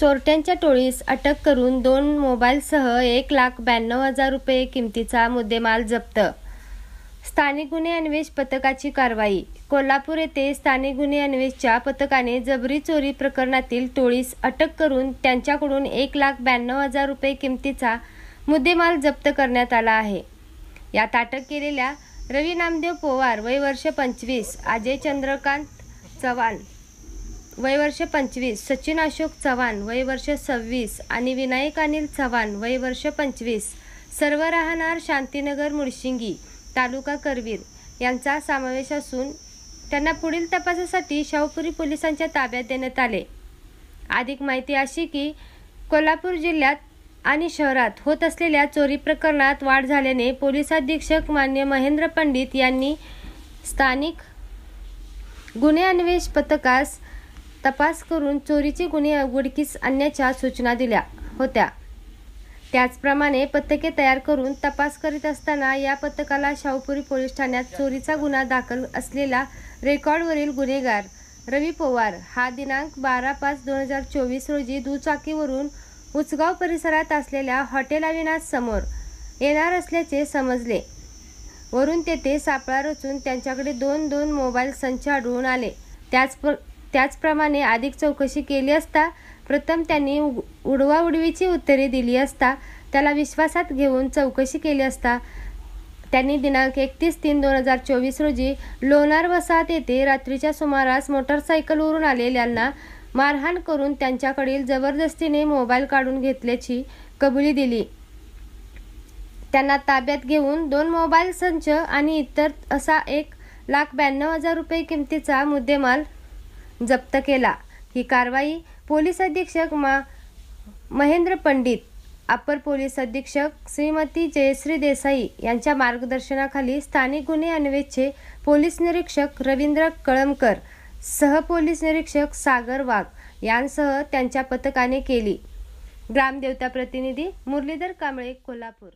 चोरट्यांच्या टोळीस अटक करून 2 मोबाईलसह 1,92,000 रुपये किमतीचा मुद्देमाल जप्त। स्थानिक गुन्हे अन्वेषण पथकाची कारवाई। कोल्हापूर येथे स्थानिक गुन्हे अन्वेषणच्या पथकाने जबरी चोरी प्रकरणातील टोळीस अटक करून त्यांच्याकडून 1,92,000 रुपये किमतीचा मुद्देमाल जप्त करण्यात आला आहे। यात अटक केलेल्या रवी नामदेव पवार वय वर्ष 25, अजय चंद्रकांत चव्हाण वय वर्ष 25, सचिन अशोक चव्हाण वय वर्ष 26 आणि विनायक अनिल चव्हाण वय वर्ष 25 सर्व राहणार शांतीनगर मुळशिंगी तालुका करवीर यांचा समावेश असून त्यांना पुढील तपासासाठी शाहूपुरी पोलिसांच्या ताब्यात देण्यात आले। अधिक माहिती अशी की कोल्हापूर जिल्ह्यात आणि शहरात होत असलेल्या चोरी प्रकरणात वाढ झाल्याने पोलीस अधीक्षक मान्य महेंद्र पंडित यांनी स्थानिक गुन्हे अन्वेषण पथकास तपास करून चोरीचे गुन्हे उघडकीस आणण्याच्या सूचना दिल्या होत्या। त्याचप्रमाणे पथके तयार करून तपास करीत असताना या पथकाला शाहूपुरी पोलीस ठाण्यात चोरीचा गुन्हा दाखल असलेला रेकॉर्डवरील गुन्हेगार रवी पवार हा दिनांक 12/5/2024 रोजी दुचाकीवरून उचगाव परिसरात असलेल्या हॉटेल अविनाश समोर येणार असल्याचे समजले। वरून तेथे सापळा रचून त्यांच्याकडे 2 मोबाईल संच आढळून आले। त्याचप्रमाणे अधिक चौकशी केली असता प्रथम त्यांनी उडवाउडवीची उत्तरे दिली असता त्याला विश्वासात घेऊन चौकशी केली असता त्यांनी दिनांक 31/3/2024 रोजी लोणार वसाहत येथे रात्रीच्या सुमारास मोटरसायकलवरून आलेल्यांना मारहाण करून त्यांच्याकडील जबरदस्तीने मोबाईल काढून घेतल्याची कबुली दिली। त्यांना ताब्यात घेऊन 2 मोबाईल संच आणि इतर असा 1,92,000 रुपये किमतीचा मुद्देमाल जप्त केला। ही कारवाई पोलीस अधीक्षक महेंद्र पंडित, अपर पोलीस अधीक्षक श्रीमती जयश्री देसाई यांच्या मार्गदर्शनाखाली स्थानिक गुन्हे अन्वेषणचे पोलीस निरीक्षक रवींद्र कळमकर, सह पोलीस निरीक्षक सागर वाघ यांसह त्यांच्या पथकाने केली। ग्रामदेवता प्रतिनिधी मुरलीधर कांबळे, कोल्हापूर।